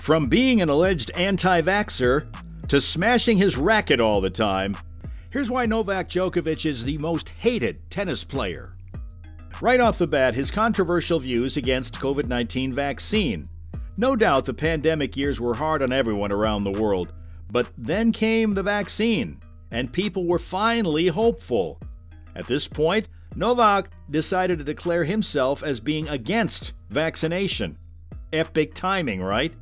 From being an alleged anti-vaxxer to smashing his racket all the time, here's why Novak Djokovic is the most hated tennis player. Right off the bat, his controversial views against COVID-19 vaccine. No doubt the pandemic years were hard on everyone around the world, but then came the vaccine, and people were finally hopeful. At this point, Novak decided to declare himself as being against vaccination. Epic timing, right?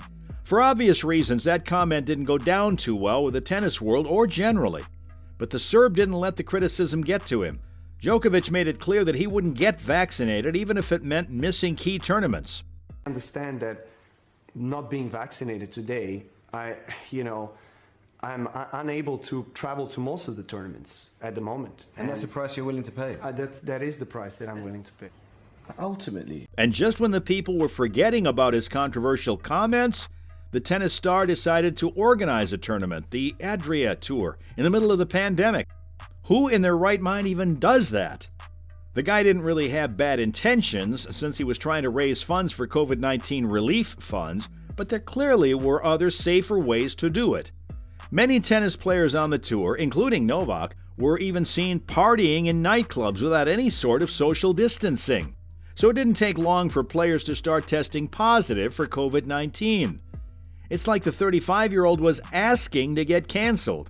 For obvious reasons, that comment didn't go down too well with the tennis world or generally. But the Serb didn't let the criticism get to him. Djokovic made it clear that he wouldn't get vaccinated even if it meant missing key tournaments. I understand that not being vaccinated today, I'm unable to travel to most of the tournaments at the moment. And that's the price you're willing to pay? That is the price that I'm willing to pay. Ultimately. And just when the people were forgetting about his controversial comments, the tennis star decided to organize a tournament, the Adria Tour, in the middle of the pandemic. Who in their right mind even does that? The guy didn't really have bad intentions since he was trying to raise funds for COVID-19 relief funds, but there clearly were other safer ways to do it. Many tennis players on the tour, including Novak, were even seen partying in nightclubs without any sort of social distancing. So it didn't take long for players to start testing positive for COVID-19. It's like the 35-year-old was asking to get canceled.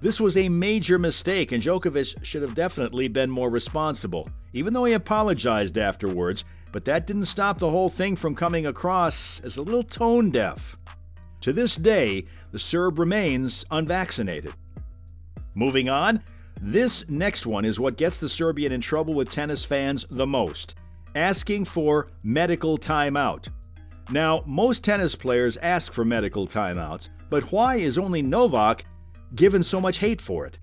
This was a major mistake, and Djokovic should have definitely been more responsible, even though he apologized afterwards, but that didn't stop the whole thing from coming across as a little tone deaf. To this day, the Serb remains unvaccinated. Moving on, this next one is what gets the Serbian in trouble with tennis fans the most: asking for medical timeout. Now, most tennis players ask for medical timeouts, but why is only Novak given so much hate for it?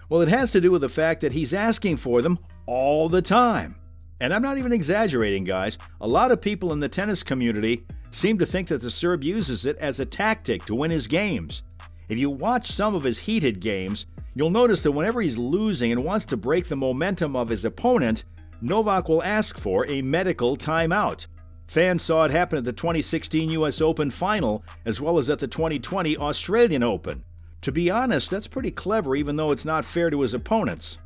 Well, it has to do with the fact that he's asking for them all the time. And I'm not even exaggerating, guys. A lot of people in the tennis community seem to think that the Serb uses it as a tactic to win his games. If you watch some of his heated games, you'll notice that whenever he's losing and wants to break the momentum of his opponent, Novak will ask for a medical timeout. Fans saw it happen at the 2016 US Open final, as well as at the 2020 Australian Open. To be honest, that's pretty clever, even though it's not fair to his opponents.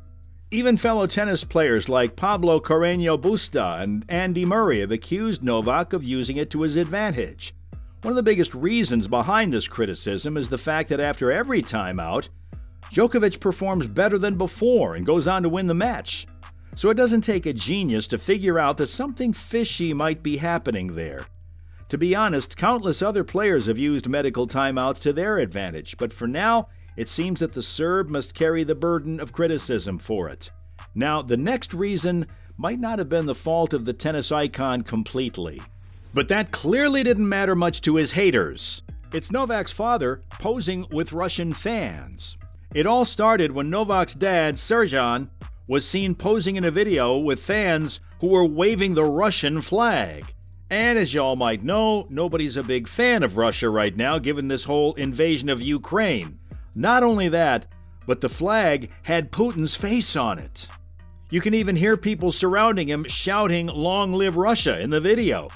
Even fellow tennis players like Pablo Carreño Busta and Andy Murray have accused Novak of using it to his advantage. One of the biggest reasons behind this criticism is the fact that after every timeout, Djokovic performs better than before and goes on to win the match. So it doesn't take a genius to figure out that something fishy might be happening there. To be honest, countless other players have used medical timeouts to their advantage, but for now, it seems that the Serb must carry the burden of criticism for it. Now, the next reason might not have been the fault of the tennis icon completely, but that clearly didn't matter much to his haters. It's Novak's father posing with Russian fans. It all started when Novak's dad, Serjan, was seen posing in a video with fans who were waving the Russian flag. And as y'all might know, nobody's a big fan of Russia right now given this whole invasion of Ukraine. Not only that, but the flag had Putin's face on it. You can even hear people surrounding him shouting "Long live Russia" in the video.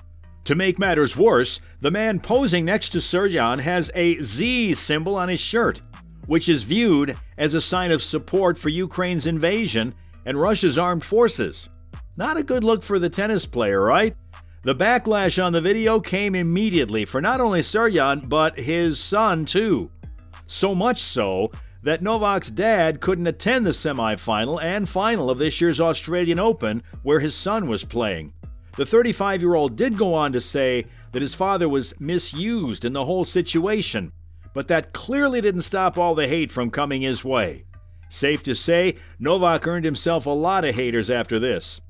To make matters worse, the man posing next to Serjan has a Z symbol on his shirt, which is viewed as a sign of support for Ukraine's invasion and Russia's armed forces. Not a good look for the tennis player, right? The backlash on the video came immediately for not only Serjan, but his son too. So much so that Novak's dad couldn't attend the semifinal and final of this year's Australian Open, where his son was playing. The 35-year-old did go on to say that his father was misused in the whole situation, but that clearly didn't stop all the hate from coming his way. Safe to say, Novak earned himself a lot of haters after this.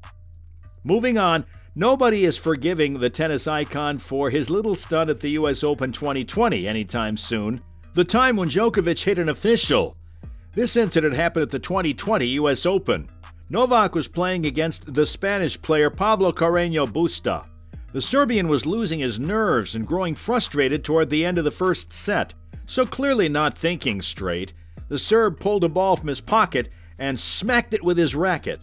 Moving on, nobody is forgiving the tennis icon for his little stunt at the US Open 2020 anytime soon, the time when Djokovic hit an official. This incident happened at the 2020 US Open. Novak was playing against the Spanish player Pablo Carreño Busta. The Serbian was losing his nerves and growing frustrated toward the end of the first set. So clearly not thinking straight, the Serb pulled a ball from his pocket and smacked it with his racket.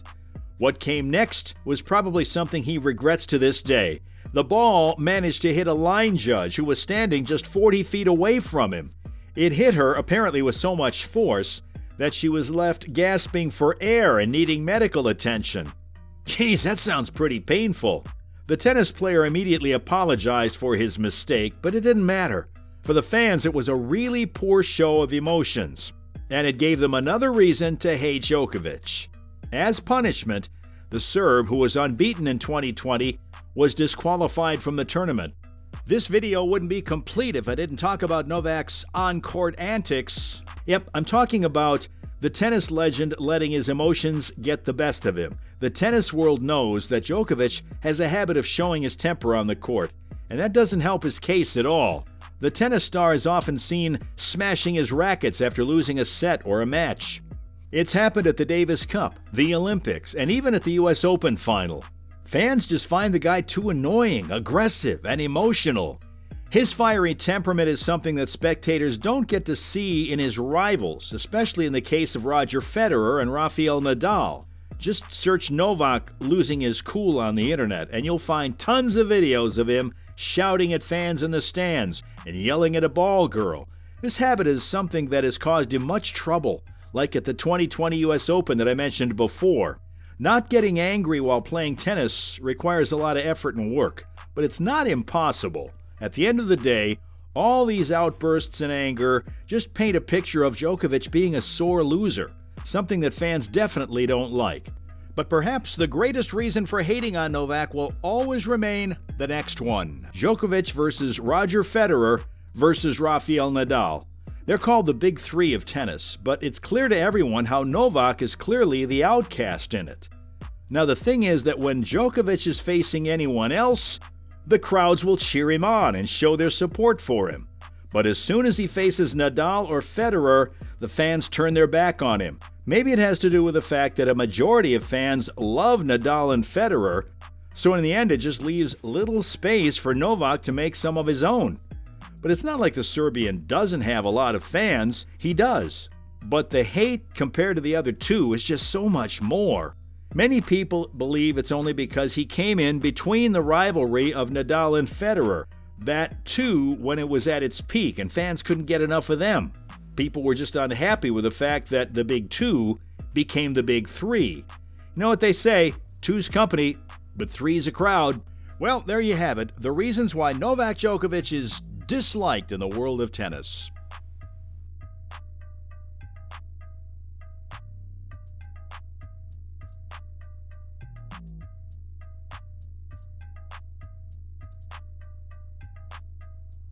What came next was probably something he regrets to this day. The ball managed to hit a line judge who was standing just 40 feet away from him. It hit her apparently with so much force that she was left gasping for air and needing medical attention. Geez, that sounds pretty painful. The tennis player immediately apologized for his mistake, but it didn't matter. For the fans, it was a really poor show of emotions, and it gave them another reason to hate Djokovic. As punishment, the Serb, who was unbeaten in 2020, was disqualified from the tournament. This video wouldn't be complete if I didn't talk about Novak's on-court antics. Yep, I'm talking about the tennis legend letting his emotions get the best of him. The tennis world knows that Djokovic has a habit of showing his temper on the court, and that doesn't help his case at all. The tennis star is often seen smashing his rackets after losing a set or a match. It's happened at the Davis Cup, the Olympics, and even at the US Open final. Fans just find the guy too annoying, aggressive, and emotional. His fiery temperament is something that spectators don't get to see in his rivals, especially in the case of Roger Federer and Rafael Nadal. Just search Novak losing his cool on the internet, and you'll find tons of videos of him shouting at fans in the stands and yelling at a ball girl. This habit is something that has caused him much trouble, like at the 2020 US Open that I mentioned before. Not getting angry while playing tennis requires a lot of effort and work, but it's not impossible. At the end of the day, all these outbursts and anger just paint a picture of Djokovic being a sore loser, something that fans definitely don't like. But perhaps the greatest reason for hating on Novak will always remain the next one: Djokovic versus Roger Federer versus Rafael Nadal. They're called the Big Three of tennis, but it's clear to everyone how Novak is clearly the outcast in it. Now the thing is that when Djokovic is facing anyone else, the crowds will cheer him on and show their support for him. But as soon as he faces Nadal or Federer, the fans turn their back on him. Maybe it has to do with the fact that a majority of fans love Nadal and Federer, so in the end it just leaves little space for Novak to make some of his own. But it's not like the Serbian doesn't have a lot of fans. He does. But the hate compared to the other two is just so much more. Many people believe it's only because he came in between the rivalry of Nadal and Federer. That too when it was at its peak and fans couldn't get enough of them. People were just unhappy with the fact that the Big Two became the Big Three. You know what they say, two's company, but three's a crowd. Well, there you have it, the reasons why Novak Djokovic is disliked in the world of tennis.